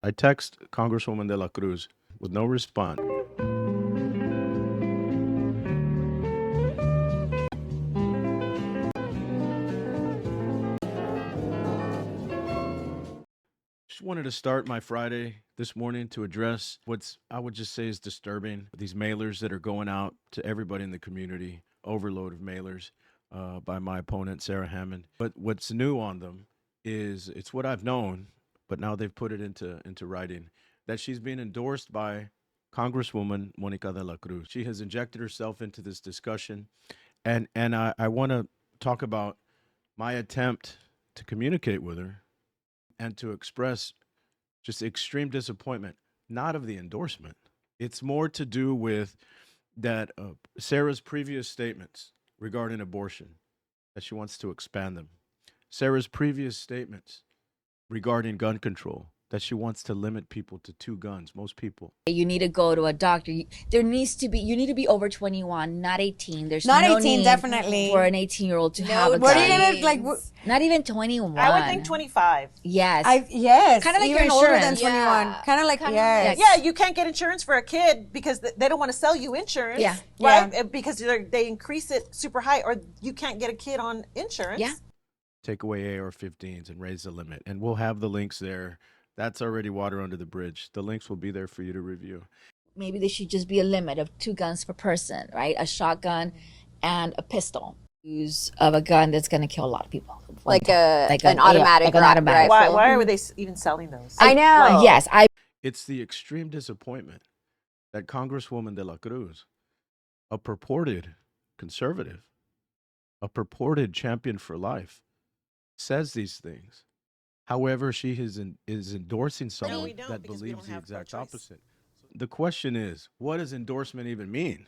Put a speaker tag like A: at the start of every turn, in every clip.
A: I text Congresswoman de la Cruz with no response. Just wanted to start my Friday this morning to address what's, I would just say, is disturbing. These mailers that are going out to everybody in the community, overload of mailers by my opponent, Sarah Hammond. But what's new on them is it's what I've known, but now they've put it into writing that she's being endorsed by Congresswoman Monica de la Cruz. She has injected herself into this discussion, and I want to talk about my attempt to communicate with her and to express just extreme disappointment, not of the endorsement. It's more to do with that Sarah's previous statements regarding abortion, that she wants to expand them. Sarah's previous statements regarding gun control, that she wants to limit people to 2 guns, most people.
B: You need to go to a doctor. There needs to be, you need to be over 21, not 18. There's
C: Not
B: no
C: 18,
B: need
C: definitely.
B: for an 18-year-old to
D: No
B: have a
C: What are you
B: gun.
C: gonna like?
B: Not even 21.
D: I would think 25.
B: Yes.
C: Yes,
B: Kinda like
C: even
B: your
C: older than
B: insurance.
C: 21.
D: Yeah.
C: Kind of like yes.
D: Yeah, you can't get insurance for a kid because they don't want to sell you insurance.
B: Yeah.
D: Right?
C: Yeah.
D: Because they increase it super high, or you can't get a kid on insurance.
B: Yeah.
A: Take away AR-15s and raise the limit. And we'll have the links there. That's already water under the bridge. The links will be there for you to review.
B: Maybe there should just be a limit of 2 guns per person, right? A shotgun and a pistol. Use of a gun that's going to kill a lot of people.
E: Like
B: an
E: an automatic
B: like an
E: ri-
B: automatic.
E: rifle.
D: Why are they even selling those?
E: I know.
B: Yes,
A: It's the extreme disappointment that Congresswoman de la Cruz, a purported conservative, a purported champion for life, says these things. However, she is endorsing someone
D: we don't,
A: that
D: because we
A: believes
D: don't
A: the
D: have
A: exact
D: pro-choice.
A: opposite. The question is, what does endorsement even mean?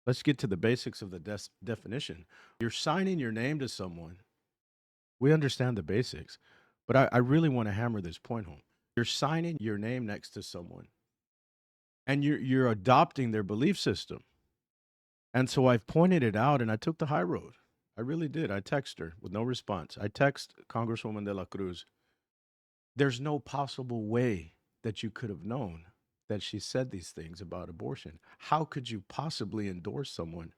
A: Let's get to the basics of the definition. You're signing your name to someone. We understand the basics, but I really want to hammer this point home. You're signing your name next to someone, and you're adopting their belief system. And so I've pointed it out, and I took the high road. I really did. I text her with no response. I text Congresswoman de la Cruz. There's no possible way that you could have known that she said these things about abortion. How could you possibly endorse someone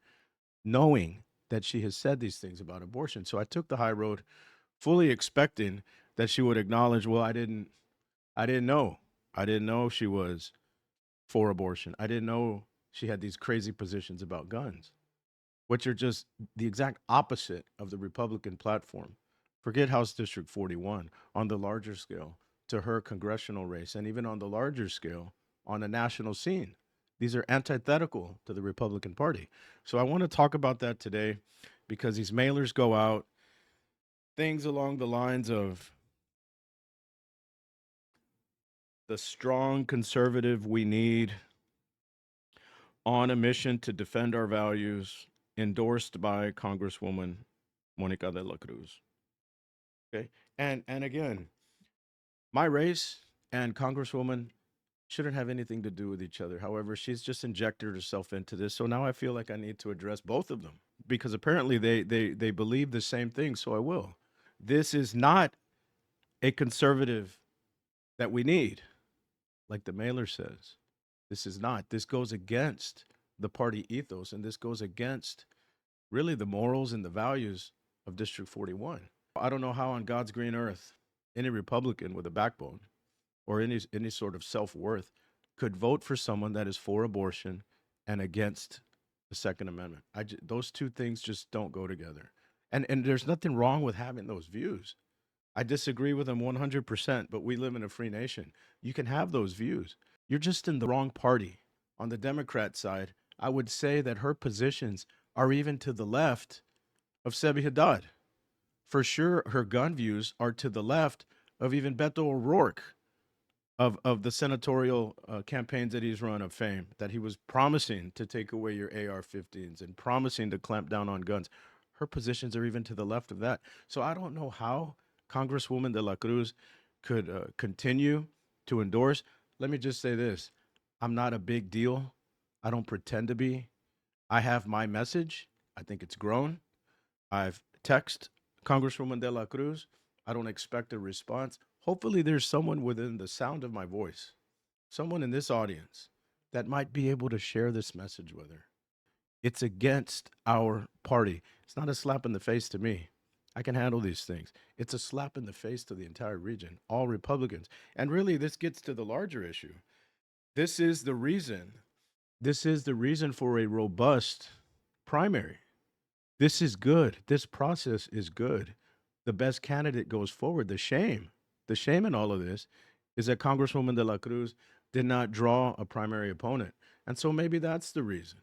A: knowing that she has said these things about abortion? So I took the high road, fully expecting that she would acknowledge, well, I didn't know. I didn't know she was for abortion. I didn't know she had these crazy positions about guns, which are just the exact opposite of the Republican platform. Forget House District 41 on the larger scale to her congressional race, and even on the larger scale on a national scene. These are antithetical to the Republican Party. So I want to talk about that today because these mailers go out, things along the lines of the strong conservative we need on a mission to defend our values, endorsed by Congresswoman Monica de la Cruz. Okay. And again, my race and Congresswoman shouldn't have anything to do with each other. However, she's just injected herself into this. So now I feel like I need to address both of them because apparently they believe the same thing. So I will. This is not a conservative that we need, like the mailer says. This is not. This goes against the party ethos, and this goes against really the morals and the values of District 41. I don't know how on God's green earth any Republican with a backbone or any sort of self-worth could vote for someone that is for abortion and against the Second Amendment. Those two things just don't go together. And there's nothing wrong with having those views. I disagree with them 100%, but we live in a free nation. You can have those views. You're just in the wrong party. On the Democrat side, I would say that her positions are even to the left of Sebi Haddad. For sure, her gun views are to the left of even Beto O'Rourke of the senatorial campaigns that he's run of fame, that he was promising to take away your AR-15s and promising to clamp down on guns. Her positions are even to the left of that. So I don't know how Congresswoman de la Cruz could continue to endorse. Let me just say this. I'm not a big deal. I don't pretend to be. I have my message. I think it's grown. I've texted Congresswoman de la Cruz. I don't expect a response. Hopefully, there's someone within the sound of my voice, someone in this audience that might be able to share this message with her. It's against our party. It's not a slap in the face to me. I can handle these things. It's a slap in the face to the entire region, all Republicans. And really, this gets to the larger issue. This is the reason. This is the reason for a robust primary. This is good. This process is good. The best candidate goes forward. The shame in all of this is that Congresswoman de la Cruz did not draw a primary opponent. And so maybe that's the reason.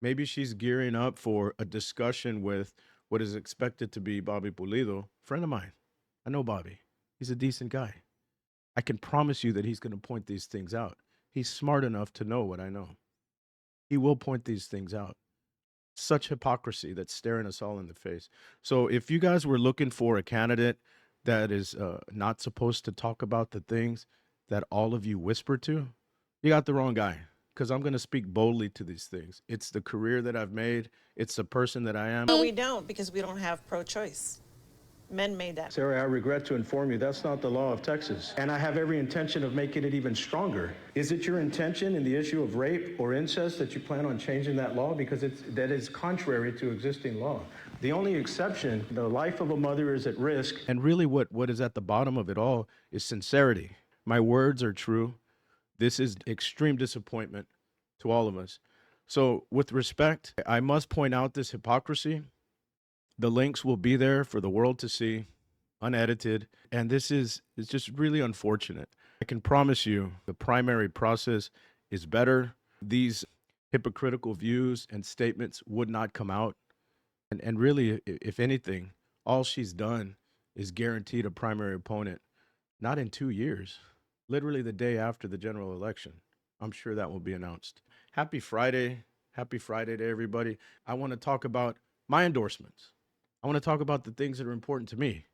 A: Maybe she's gearing up for a discussion with what is expected to be Bobby Pulido, friend of mine. I know Bobby. He's a decent guy. I can promise you that he's going to point these things out. He's smart enough to know what I know. He will point these things out. Such hypocrisy that's staring us all in the face. So if you guys were looking for a candidate that is not supposed to talk about the things that all of you whisper to, you got the wrong guy. Because I'm going to speak boldly to these things. It's the career that I've made. It's the person that I am.
D: No, we don't, because we don't have pro-choice. Men made that.
A: Sarah, I regret to inform you that's not the law of Texas. And I have every intention of making it even stronger. Is it your intention in the issue of rape or incest that you plan on changing that law? Because that is contrary to existing law. The only exception, the life of a mother is at risk. And really what is at the bottom of it all is sincerity. My words are true. This is extreme disappointment to all of us. So with respect, I must point out this hypocrisy. The links will be there for the world to see, unedited. And this is just really unfortunate. I can promise you the primary process is better. These hypocritical views and statements would not come out. And really, if anything, all she's done is guaranteed a primary opponent, not in 2 years, literally the day after the general election. I'm sure that will be announced. Happy Friday. Happy Friday to everybody. I want to talk about my endorsements. I want to talk about the things that are important to me.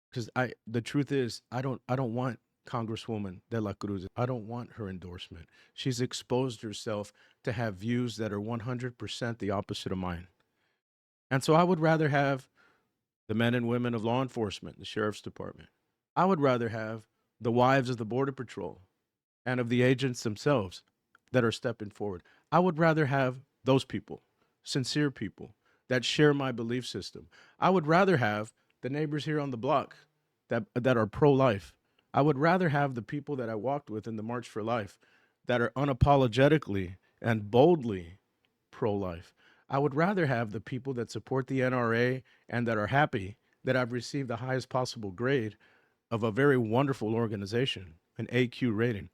A: Because the truth is, I don't want Congresswoman de la Cruz. I don't want her endorsement. She's exposed herself to have views that are 100% the opposite of mine. And so I would rather have the men and women of law enforcement, the sheriff's department. I would rather have the wives of the Border Patrol and of the agents themselves that are stepping forward. I would rather have those people, sincere people that share my belief system. I would rather have the neighbors here on the block that are pro-life. I would rather have the people that I walked with in the March for Life that are unapologetically and boldly pro-life. I would rather have the people that support the NRA and that are happy that I've received the highest possible grade of a very wonderful organization, an AQ rating.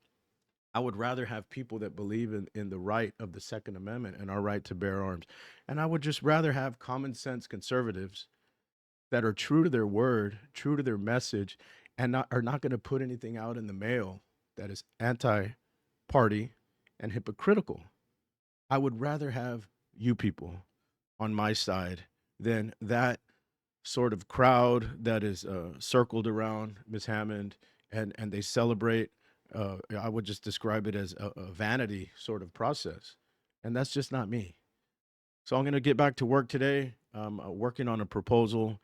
A: I would rather have people that believe in the right of the Second Amendment and our right to bear arms. And I would just rather have common sense conservatives that are true to their word, true to their message, and are not going to put anything out in the mail that is anti-party and hypocritical. I would rather have you people on my side than that sort of crowd that is circled around Ms. Hammond and they celebrate. I would just describe it as a vanity sort of process. And that's just not me. So I'm going to get back to work today. I'm working on a proposal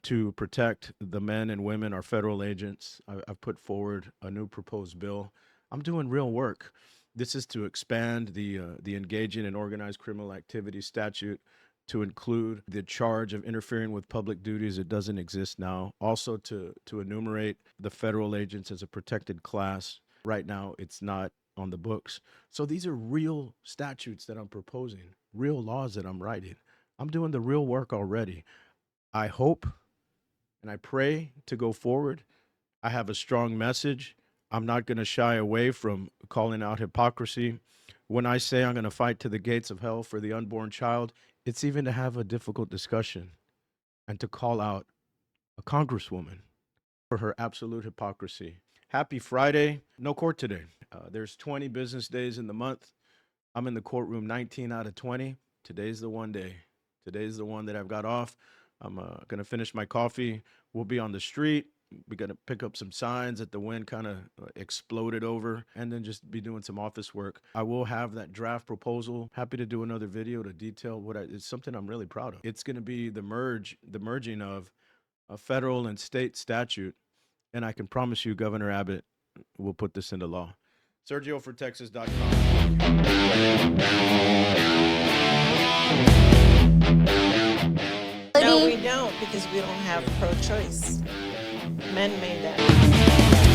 A: to protect the men and women, our federal agents. I've put forward a new proposed bill. I'm doing real work. This is to expand the engaging in organized criminal activity statute to include the charge of interfering with public duties. It doesn't exist now. Also to enumerate the federal agents as a protected class. Right now, it's not on the books. So these are real statutes that I'm proposing, real laws that I'm writing. I'm doing the real work already. I hope and I pray to go forward. I have a strong message. I'm not going to shy away from calling out hypocrisy. When I say I'm going to fight to the gates of hell for the unborn child, it's even to have a difficult discussion and to call out a congresswoman for her absolute hypocrisy. Happy Friday. No court today. There's 20 business days in the month. I'm in the courtroom 19 out of 20. Today's the one day. Today's the one that I've got off. I'm going to finish my coffee. We'll be on the street. We're going to pick up some signs that the wind kind of exploded over and then just be doing some office work. I will have that draft proposal. Happy to do another video to detail it's something I'm really proud of. It's going to be the merging of a federal and state statute And I can promise you, Governor Abbott will put this into law. SergioForTexas.com.
D: No, we don't, because we don't have pro-choice. Men made that.